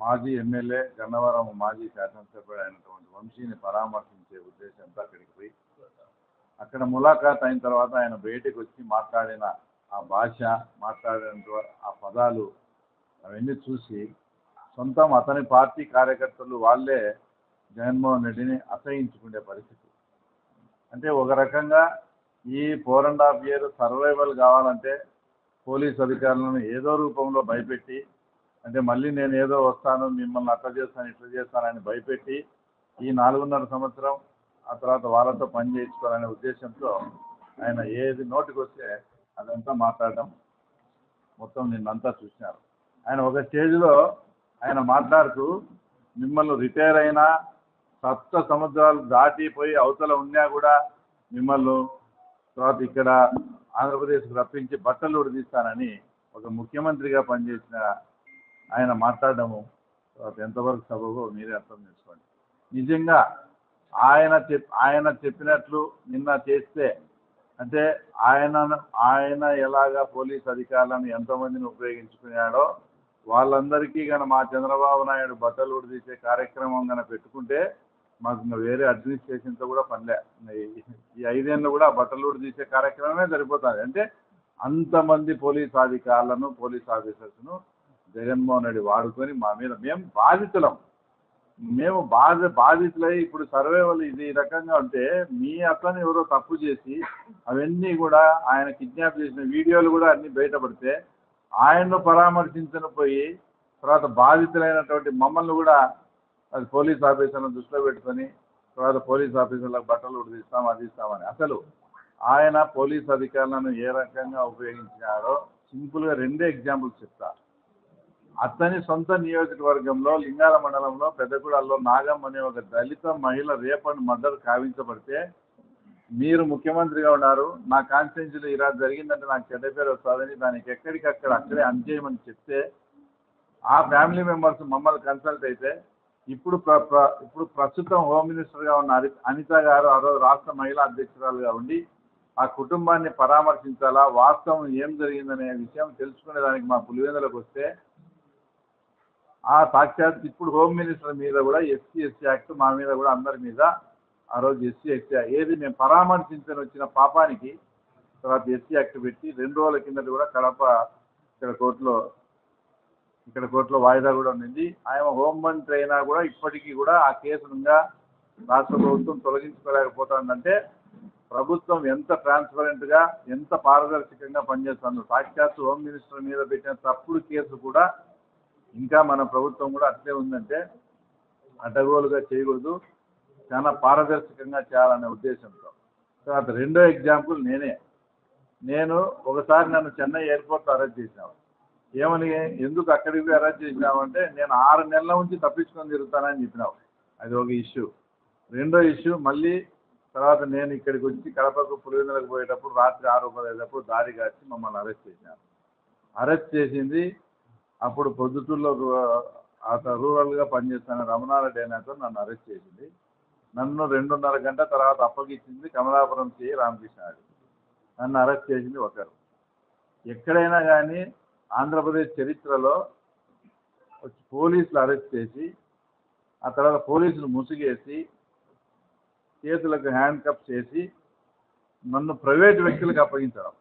మాజీ ఎమ్మెల్యే గన్నవరం మాజీ శాసనసభ్యుడు అయినటువంటి వంశీని పరామర్శించే ఉద్దేశంతో అక్కడికి పోయి అక్కడ ములాఖాత్ అయిన తర్వాత ఆయన బయటకు వచ్చి మాట్లాడిన ఆ భాష, మాట్లాడిన ఆ పదాలు అవన్నీ చూసి సొంతం అతని పార్టీ కార్యకర్తలు వాళ్ళే జగన్మోహన్ రెడ్డిని అసహించుకునే పరిస్థితి. అంటే ఒక రకంగా ఈ 4.5 years సర్వైవల్ కావాలంటే పోలీస్ అధికారులను ఏదో రూపంలో భయపెట్టి, అంటే మళ్ళీ నేను ఏదో వస్తాను మిమ్మల్ని అట్లా చేస్తాను ఇట్లా చేస్తానని భయపెట్టి ఈ 4.5 సంవత్సరం ఆ తర్వాత వాళ్ళతో పని చేయించుకోవాలనే ఉద్దేశంతో ఆయన ఏది నోటికి వస్తే అదంతా మాట్లాడడం మొత్తం నిన్నంతా చూసినారు. ఆయన ఒక స్టేజ్లో ఆయన మాట్లాడుతూ మిమ్మల్ని రిటైర్ అయినా 7 సంవత్సరాలు దాటిపోయి అవతల ఉన్నా కూడా మిమ్మల్ని తర్వాత ఇక్కడ ఆంధ్రప్రదేశ్కి రప్పించి బట్టలు ఉడిదిస్తానని ఒక ముఖ్యమంత్రిగా పనిచేసిన ఆయన మాట్లాడడము తర్వాత ఎంతవరకు సబబో మీరే అర్థం చేసుకోండి. నిజంగా ఆయన చెప్పినట్లు నిన్న చేస్తే అంటే ఆయన ఎలాగా పోలీస్ అధికారులను ఎంతమందిని ఉపయోగించుకున్నాడో వాళ్ళందరికీ కనుక మా చంద్రబాబు నాయుడు బట్టలు ఉడిదీసే కార్యక్రమం కనుక పెట్టుకుంటే మాకు ఇంకా వేరే అడ్మినిస్ట్రేషన్తో కూడా పనిలే. ఈ 5 ఏళ్ళు కూడా బట్టలు ఉడిదీసే కార్యక్రమమే సరిపోతుంది. అంటే అంతమంది పోలీస్ అధికారులను పోలీస్ ఆఫీసర్స్ను జగన్మోహన్ రెడ్డి వాడుకొని మా మీద మేము బాధితులై ఇప్పుడు సర్వేవల్ ఇది రకంగా ఉంటే మీ అతను ఎవరో తప్పు చేసి అవన్నీ కూడా ఆయన కిడ్నాప్ చేసిన వీడియోలు కూడా అన్నీ బయటపడితే ఆయన్ను పరామర్శించను పోయి తర్వాత బాధితులైనటువంటి మమ్మల్ని కూడా అది పోలీస్ ఆఫీసర్లను దృష్టిలో పెట్టుకొని తర్వాత పోలీస్ ఆఫీసర్లకు బట్టలు ఉడిదిస్తాం అది ఇస్తామని. అసలు ఆయన పోలీస్ అధికారులను ఏ రకంగా ఉపయోగించారో సింపుల్గా 2 ఎగ్జాంపుల్స్ చెప్తా. అతని సొంత నియోజకవర్గంలో లింగాల మండలంలో పెద్దగూడలో నాగం అనే ఒక దళిత మహిళ రేప్ అండ్ మర్డర్ కావించబడితే మీరు ముఖ్యమంత్రిగా ఉన్నారు, నా కాన్స్టిట్యున్సీలో ఇలా జరిగిందంటే నాకు చెడ్డ పేరు వస్తుందని దానికి అక్కడే అంచేయమని చెప్తే ఆ ఫ్యామిలీ మెంబర్స్ మమ్మల్ని కన్సల్ట్ అయితే ఇప్పుడు ప్రస్తుతం హోమ్ మినిస్టర్గా ఉన్న అనిత గారు ఆ రోజు రాష్ట్ర మహిళా అధ్యక్షురాలుగా ఉండి ఆ కుటుంబాన్ని పరామర్శించాలా, వాస్తవం ఏం జరిగిందనే విషయం తెలుసుకునేదానికి మా పులివెందులకు వస్తే ఆ సాక్షాత్ ఇప్పుడు హోమ్ మినిస్టర్ మీద కూడా ఎస్సీ యాక్ట్ మా మీద కూడా అందరి మీద ఆ రోజు ఎస్సీ ఏది మేము పరామర్శించని వచ్చిన పాపానికి తర్వాత ఎస్సీ యాక్ట్ పెట్టి 2 రోజుల కిందట కూడా కడప ఇక్కడ కోర్టులో వాయిదా కూడా ఉంది. ఆయన హోంమంత్రి అయినా కూడా ఇప్పటికీ కూడా ఆ కేసునుగా రాష్ట్ర ప్రభుత్వం తొలగించుకోలేకపోతుందంటే ప్రభుత్వం ఎంత ట్రాన్స్పరెంట్గా ఎంత పారదర్శకంగా పనిచేస్తుందో. సాక్షాత్ హోమ్ మినిస్టర్ మీద పెట్టిన తప్పుడు కేసు కూడా ఇంకా మన ప్రభుత్వం కూడా అట్లే ఉందంటే అడ్డగోలుగా చేయకూడదు, చాలా పారదర్శకంగా చేయాలనే ఉద్దేశంతో. తర్వాత 2వ ఎగ్జాంపుల్ నేను ఒకసారి నన్ను చెన్నై ఎయిర్పోర్ట్లో అరెస్ట్ చేసినావు. ఏమని ఎందుకు అక్కడికి అరెస్ట్ చేసినావంటే నేను 6 నెలల నుంచి తప్పించుకొని తిరుగుతానని చెప్పినావు. అది ఒక ఇష్యూ. 2వ ఇష్యూ మళ్ళీ తర్వాత నేను ఇక్కడికి వచ్చి కడపకు పులివెందులకు పోయేటప్పుడు రాత్రి 6:15 దారి కాచి మమ్మల్ని అరెస్ట్ చేసినారు. అరెస్ట్ చేసింది అప్పుడు పొద్దుటూరులో రూరల్గా పనిచేస్తున్న రమణారెడ్డి అయినాతో నన్ను అరెస్ట్ చేసింది. నన్ను 2.5 గంటల తర్వాత అప్పగించింది కమలాపురం సిఐ రామకృష్ణారెడ్డి. నన్ను అరెస్ట్ చేసింది ఒకరు. ఎక్కడైనా కానీ ఆంధ్రప్రదేశ్ చరిత్రలో పోలీసులు అరెస్ట్ చేసి ఆ తర్వాత పోలీసులు ముసుగేసి చేతులకు హ్యాండ్ కప్ చేసి నన్ను ప్రైవేట్ వ్యక్తులకు అప్పగించడం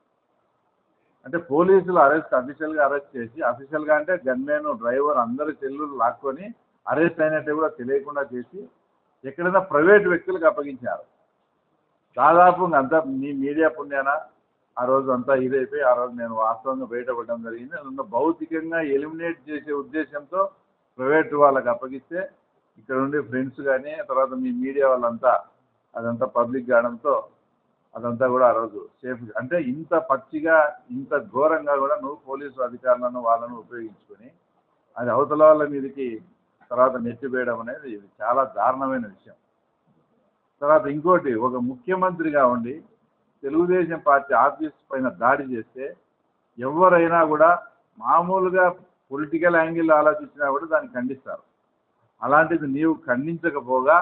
అంటే పోలీసులు అఫీషియల్గా అరెస్ట్ చేసి అఫీషియల్గా అంటే గన్మెన్ డ్రైవర్ అందరి సెల్లులు లాక్కొని అరెస్ట్ అయినట్టు కూడా తెలియకుండా చేసి ఎక్కడైనా ప్రైవేట్ వ్యక్తులకు అప్పగించారు. దాదాపు అంతా మీ మీడియా పుణ్యాన ఆ రోజు అంతా ఇదైపోయి ఆ రోజు నేను వాస్తవంగా బయటపడడం జరిగింది. నన్ను భౌతికంగా ఎలిమినేట్ చేసే ఉద్దేశంతో ప్రైవేట్ వాళ్ళకి అప్పగిస్తే ఇక్కడ ఉండే ఫ్రెండ్స్ కానీ తర్వాత మీ మీడియా వాళ్ళంతా అదంతా పబ్లిక్ కావడంతో అదంతా కూడా ఆ రోజు సేఫ్. అంటే ఇంత పచ్చిగా ఇంత ఘోరంగా కూడా నువ్వు పోలీసు అధికారులను వాళ్ళను ఉపయోగించుకొని అది అవతల వాళ్ళ మీదకి తర్వాత నెట్టివేయడం అనేది ఇది చాలా దారుణమైన విషయం. తర్వాత ఇంకోటి, ఒక ముఖ్యమంత్రిగా ఉండి తెలుగుదేశం పార్టీ ఆఫీస్ పైన దాడి చేస్తే ఎవరైనా కూడా మామూలుగా పొలిటికల్ యాంగిల్ ఆలోచించినా కూడా దాన్ని ఖండిస్తారు. అలాంటిది నీవు ఖండించకపోగా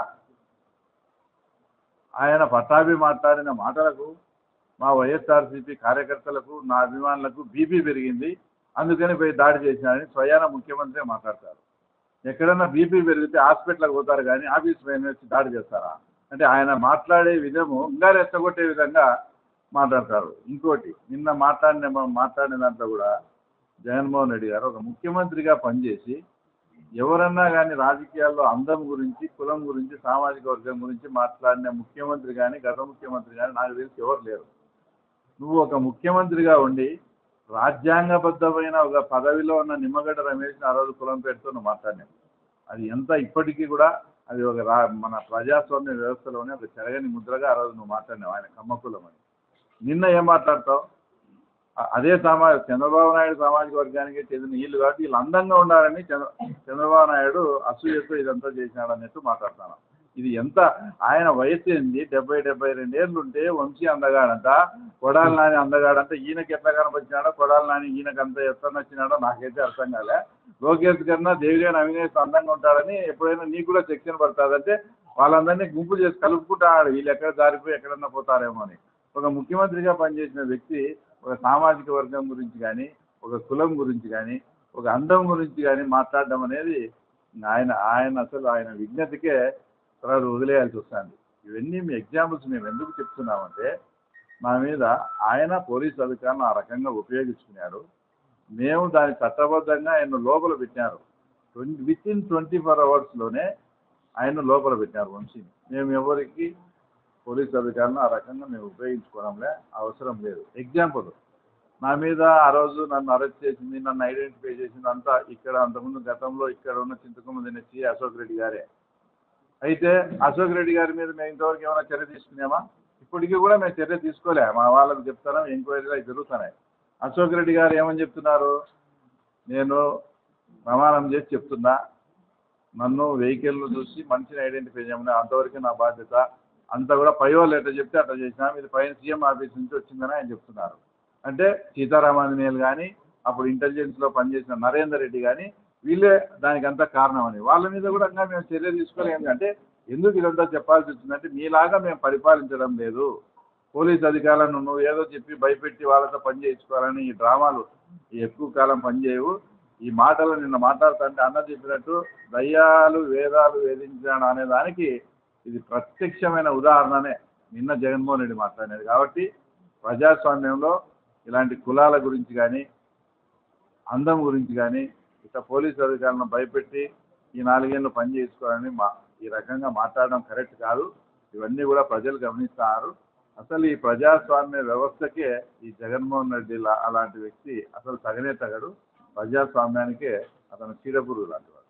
ఆయన పట్టాభి మాట్లాడిన మాటలకు మా వైఎస్ఆర్సీపీ కార్యకర్తలకు నా అభిమానులకు బీపీ పెరిగింది, అందుకని పోయి దాడి చేసినారని స్వయాన ముఖ్యమంత్రి మాట్లాడతారు. ఎక్కడన్నా బీపీ పెరిగితే హాస్పిటల్కి పోతారు కానీ ఆఫీస్ పైన వచ్చి దాడి చేస్తారా? అంటే ఆయన మాట్లాడే విధము ఇంకా రెచ్చగొట్టే విధంగా మాట్లాడతారు. ఇంకోటి నిన్న మాట్లాడిన దాంట్లో కూడా జగన్మోహన్ రెడ్డి గారు ఒక ముఖ్యమంత్రిగా పనిచేసి ఎవరన్నా కానీ రాజకీయాల్లో అందం గురించి, కులం గురించి, సామాజిక వర్గం గురించి మాట్లాడిన ముఖ్యమంత్రి కానీ, గత ముఖ్యమంత్రి కానీ నాకు తెలిసి ఎవరు లేరు. నువ్వు ఒక ముఖ్యమంత్రిగా ఉండి రాజ్యాంగబద్ధమైన ఒక పదవిలో ఉన్న నిమ్మగడ్డ రమేష్ని ఆ రోజు కులం పేరుతో నువ్వు మాట్లాడినావు. అది ఎంత ఇప్పటికీ కూడా అది ఒక మన ప్రజాస్వామ్య వ్యవస్థలోనే ఒక చెరగని ముద్రగా ఆ రోజు నువ్వు మాట్లాడినావు ఆయన కమ్మకులం అని. నిన్న ఏం మాట్లాడతావు? అదే చంద్రబాబు నాయుడు సామాజిక వర్గానికి చెందిన వీళ్ళు కాబట్టి వీళ్ళు అందంగా ఉండాలని చంద్రబాబు నాయుడు అసూయతో ఇదంతా చేసినాడు అన్నట్టు మాట్లాడుతున్నాను. ఇది ఎంత ఆయన వయసు ఏంది? 70-72 ఏళ్ళు ఉంటే వంశీ అందగాడంట, కొడాలి నాని అందగాడంట. ఈయనకి ఎట్లా కనపచ్చినాడో కొడాలి నాని ఈయనకి అంత ఎట్లా నచ్చినాడో నాకైతే అర్థం కాలే. లోకేష్ కన్నా దేవిగాని అవినేష్ అందంగా ఉంటాడని ఎప్పుడైనా నీకు కూడా సెక్షన్ పడుతుందంటే వాళ్ళందరినీ గుంపు చేసి కలుపుకుంటాడు. వీళ్ళు ఎక్కడ జారిపోయి ఎక్కడన్నా పోతారేమో అని. ఒక ముఖ్యమంత్రిగా పనిచేసిన వ్యక్తి ఒక సామాజిక వర్గం గురించి కానీ, ఒక కులం గురించి కానీ, ఒక అందం గురించి కానీ మాట్లాడడం అనేది ఆయన విజ్ఞతకే తర్వాత వదిలేయాల్సి వస్తుంది. ఇవన్నీ మీ ఎగ్జాంపుల్స్ మేము ఎందుకు చెప్తున్నామంటే మా మీద ఆయన పోలీసు అధికారులను ఆ రకంగా ఉపయోగించుకున్నాడు. మేము దాన్ని చట్టబద్ధంగా ఆయన లోపల పెట్టినారు. వితిన్ 24 అవర్స్లోనే ఆయన లోపల పెట్టినారు వంశీని. మేము ఎవరికి పోలీసు అధికారులను ఆ రకంగా మేము ఉపయోగించుకోవడంలే, అవసరం లేదు. ఎగ్జాంపుల్ నా మీద ఆ రోజు నన్ను అరెస్ట్ చేసింది, నన్ను ఐడెంటిఫై చేసింది అంతా ఇక్కడ అంతకుముందు గతంలో ఇక్కడ ఉన్న చింతకుమంది నుంచి అశోక్ రెడ్డి గారే. అయితే అశోక్ రెడ్డి గారి మీద మేము ఇంతవరకు ఏమైనా చర్య తీసుకున్నామా? ఇప్పటికీ కూడా మేము చర్య తీసుకోలే. మా వాళ్ళకి చెప్తారా, ఎంక్వైరీలు అవి జరుగుతున్నాయి. అశోక్ రెడ్డి గారు ఏమని చెప్తున్నారు? నేను ప్రమాణం చేసి చెప్తున్నా, నన్ను వెహికల్ను చూసి మనిషిని ఐడెంటిఫై చేయమని, అంతవరకు నా బాధ్యత అంతా కూడా పై వాళ్ళు ఎట్లా చెప్తే అట్లా చేసినాం, ఇది పైన సీఎం ఆఫీస్ నుంచి వచ్చిందని ఆయన చెప్తున్నారు. అంటే సీతారామాంజనేయులు కానీ, అప్పుడు ఇంటెలిజెన్స్లో పనిచేసిన నరేందర్ రెడ్డి కానీ వీళ్ళే దానికంతా కారణం అని. వాళ్ళ మీద కూడా ఇంకా మేము చర్య తీసుకోలేము. అంటే ఎందుకు ఇదంతా చెప్పాల్సి వచ్చిందంటే మీలాగా మేము పరిపాలించడం లేదు. పోలీస్ అధికారులను నువ్వు ఏదో చెప్పి భయపెట్టి వాళ్ళతో పని చేయించుకోవాలని ఈ డ్రామాలు ఎక్కువ కాలం పనిచేయవు. ఈ మాటలు నిన్న మాట్లాడుతుంటే అన్న చెప్పినట్టు దయ్యాలు వేదాలు వేధించాడు అనే దానికి ఇది ప్రత్యక్షమైన ఉదాహరణనే నిన్న జగన్మోహన్ రెడ్డి మాట్లాడినది. కాబట్టి ప్రజాస్వామ్యంలో ఇలాంటి కులాల గురించి కానీ, అందం గురించి కానీ, ఇట్లా పోలీసు అధికారులను భయపెట్టి ఈ 4 ఏళ్ళు పని చేసుకోవాలని ఈ రకంగా మాట్లాడడం కరెక్ట్ కాదు. ఇవన్నీ కూడా ప్రజలు గమనిస్తున్నారు. అసలు ఈ ప్రజాస్వామ్య వ్యవస్థకే ఈ జగన్మోహన్ రెడ్డి అలాంటి వ్యక్తి అసలు తగనే తగడు. ప్రజాస్వామ్యానికే అతను చీడపురుగు లాంటి వాడు.